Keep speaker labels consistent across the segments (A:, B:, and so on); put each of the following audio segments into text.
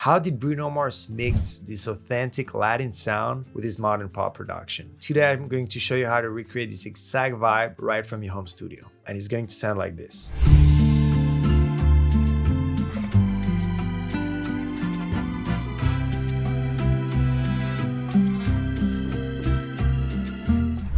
A: How did Bruno Mars mix this authentic Latin sound with his modern pop production? Today I'm going to show you how to recreate this exact vibe right from your home studio. And it's going to sound like this.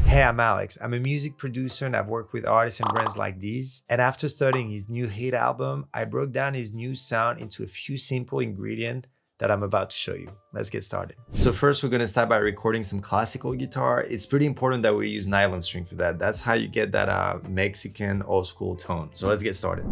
A: Hey, I'm Alex. I'm a music producer and I've worked with artists and brands like these. And after studying his new hit album, I broke down his new sound into a few simple ingredients that I'm about to show you. Let's get started. So first, we're gonna start by recording some classical guitar. It's pretty important that we use nylon string for that. That's how you get that Mexican old school tone. So let's get started.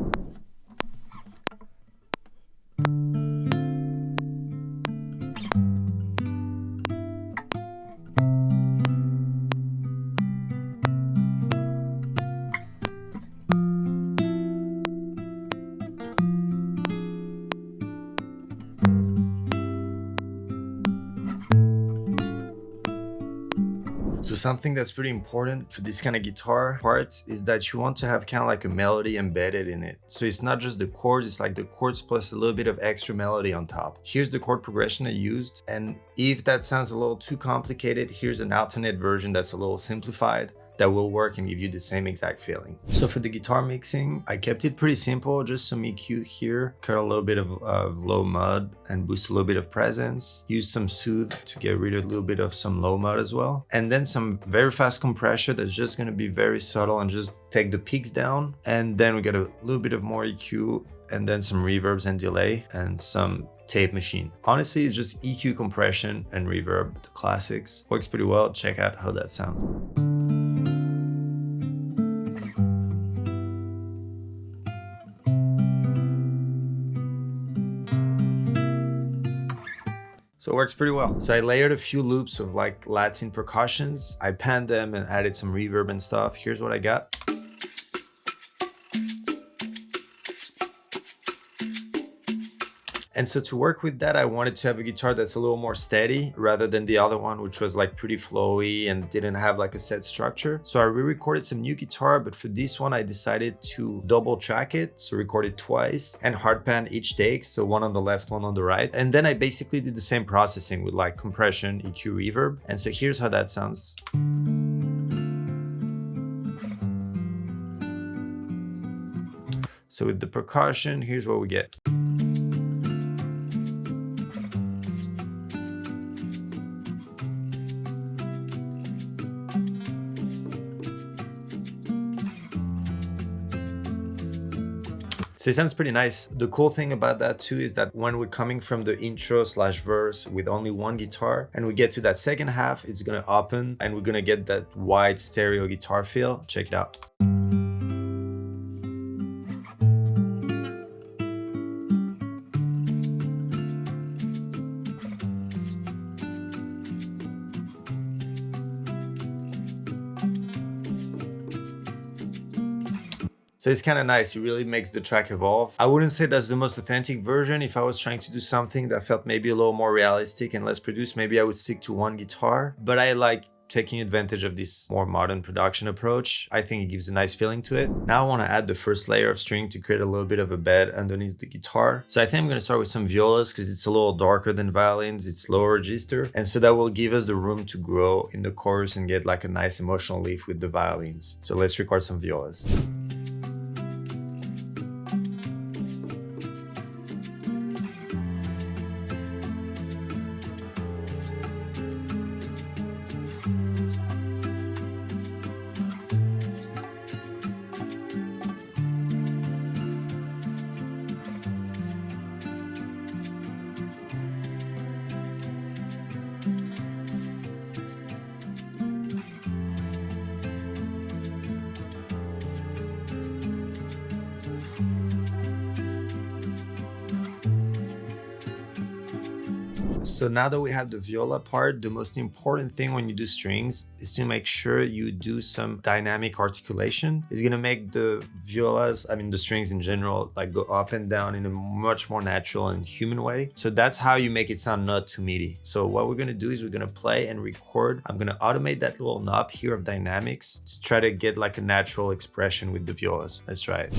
A: So something that's pretty important for this kind of guitar parts is that you want to have kind of like a melody embedded in it. So it's not just the chords, it's like the chords plus a little bit of extra melody on top. Here's the chord progression I used. And if that sounds a little too complicated, here's an alternate version that's a little simplified that will work and give you the same exact feeling. So for the guitar mixing, I kept it pretty simple, just some EQ here, cut a little bit of low mud and boost a little bit of presence, use some soothe to get rid of a little bit of some low mud as well. And then some very fast compression that's just gonna be very subtle and just take the peaks down. And then we get a little bit of more EQ and then some reverbs and delay and some tape machine. Honestly, it's just EQ compression and reverb, the classics. Works pretty well, check out how that sounds. So it works pretty well. So I layered a few loops of like Latin percussions. I panned them and added some reverb and stuff. Here's what I got. And so to work with that, I wanted to have a guitar that's a little more steady rather than the other one, which was like pretty flowy and didn't have like a set structure. So I re-recorded some new guitar, but for this one, I decided to double track it. So record it twice and hard pan each take. So one on the left, one on the right. And then I basically did the same processing with like compression, EQ, reverb. And so here's how that sounds. So with the percussion, here's what we get. So it sounds pretty nice. The cool thing about that too is that when we're coming from the intro / verse with only one guitar and we get to that second half, it's gonna open and we're gonna get that wide stereo guitar feel. Check it out. So it's kind of nice, it really makes the track evolve. I wouldn't say that's the most authentic version. If I was trying to do something that felt maybe a little more realistic and less produced, maybe I would stick to one guitar. But I like taking advantage of this more modern production approach. I think it gives a nice feeling to it. Now I want to add the first layer of string to create a little bit of a bed underneath the guitar. So I think I'm going to start with some violas because it's a little darker than violins, it's lower register. And so that will give us the room to grow in the chorus and get like a nice emotional lift with the violins. So let's record some violas. So now that we have the viola part, the most important thing when you do strings is to make sure you do some dynamic articulation. It's gonna make the violas, the strings in general, like go up and down in a much more natural and human way. So that's how you make it sound not too MIDI. So what we're gonna do is we're gonna play and record. I'm gonna automate that little knob here of dynamics to try to get like a natural expression with the violas. Let's try it.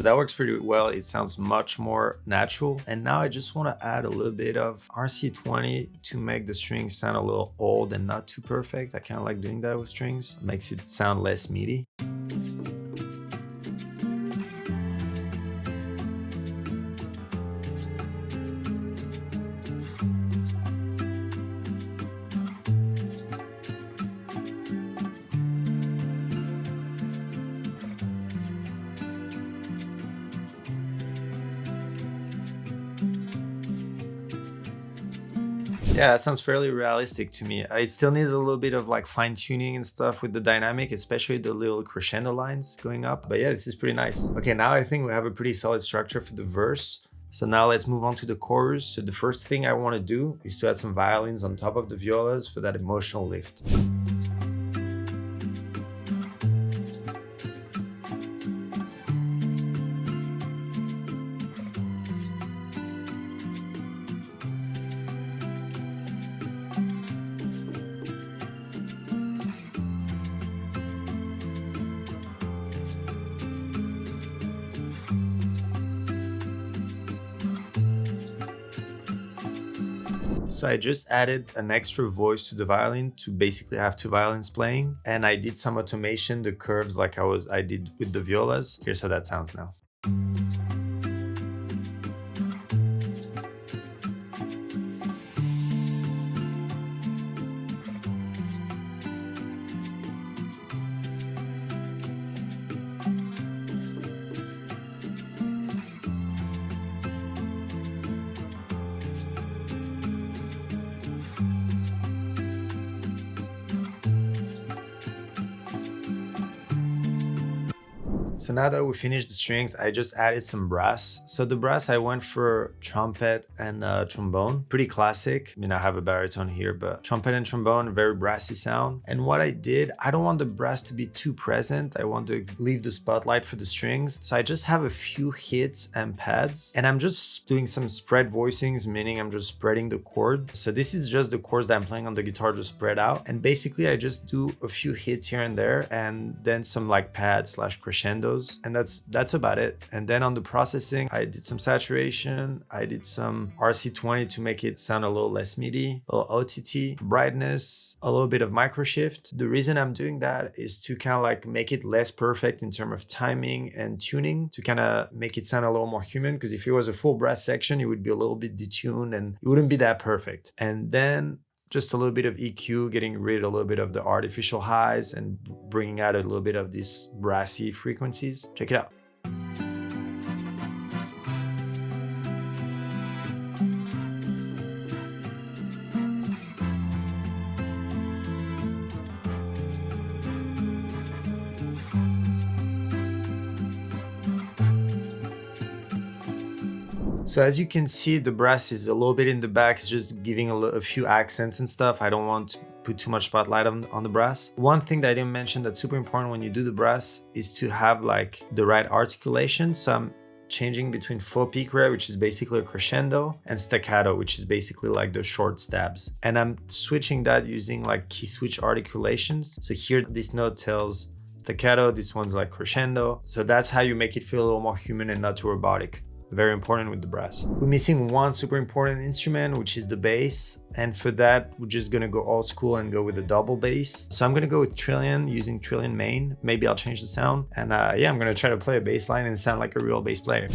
A: So that works pretty well. It sounds much more natural. And now I just want to add a little bit of RC20 to make the strings sound a little old and not too perfect. I kind of like doing that with strings. It makes it sound less meaty. Yeah, that sounds fairly realistic to me. It still needs a little bit of like fine tuning and stuff with the dynamic, especially the little crescendo lines going up. But yeah, this is pretty nice. Okay, now I think we have a pretty solid structure for the verse. So now let's move on to the chorus. So the first thing I want to do is to add some violins on top of the violas for that emotional lift. So I just added an extra voice to the violin to basically have two violins playing, and I did some automation, the curves like I did with the violas. Here's how that sounds now. So now that we finished the strings, I just added some brass. So the brass, I went for trumpet and trombone. Pretty classic. I mean, I have a baritone here, but trumpet and trombone, very brassy sound. And what I did, I don't want the brass to be too present. I want to leave the spotlight for the strings. So I just have a few hits and pads. And I'm just doing some spread voicings, meaning I'm just spreading the chord. So this is just the chords that I'm playing on the guitar just spread out. And basically, I just do a few hits here and there, and then some like pads / crescendos. And that's about it. And then on the processing, I did some saturation, I did some RC20 to make it sound a little less meaty, a little OTT, brightness, a little bit of microshift. The reason I'm doing that is to kind of like make it less perfect in terms of timing and tuning, to kind of make it sound a little more human, because if it was a full brass section, it would be a little bit detuned and it wouldn't be that perfect. And then just a little bit of EQ, getting rid a little bit of the artificial highs and bringing out a little bit of these brassy frequencies. Check it out. So as you can see, the brass is a little bit in the back. It's just giving a few accents and stuff. I don't want to put too much spotlight on the brass. One thing that I didn't mention that's super important when you do the brass is to have like the right articulation. So I'm changing between faux pique, which is basically a crescendo, and staccato, which is basically like the short stabs. And I'm switching that using like key switch articulations. So here this note tells staccato, this one's like crescendo. So that's how you make it feel a little more human and not too robotic. Very important with the brass. We're missing one super important instrument, which is the bass. And for that, we're just gonna go old school and go with a double bass. So I'm gonna go with Trillion, using Trillion main. Maybe I'll change the sound. And yeah, I'm gonna try to play a bass line and sound like a real bass player.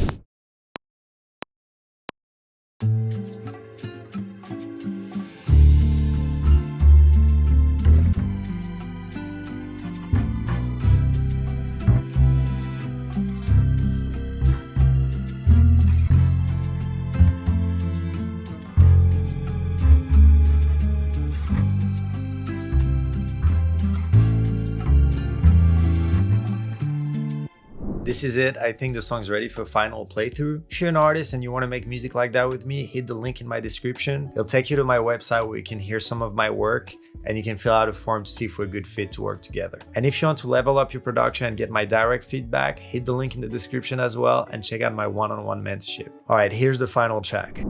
A: This is it. I think the song's ready for final playthrough. If you're an artist and you want to make music like that with me, hit the link in my description. It'll take you to my website where you can hear some of my work and you can fill out a form to see if we're a good fit to work together. And if you want to level up your production and get my direct feedback, hit the link in the description as well and check out my one-on-one mentorship. All right, here's the final track.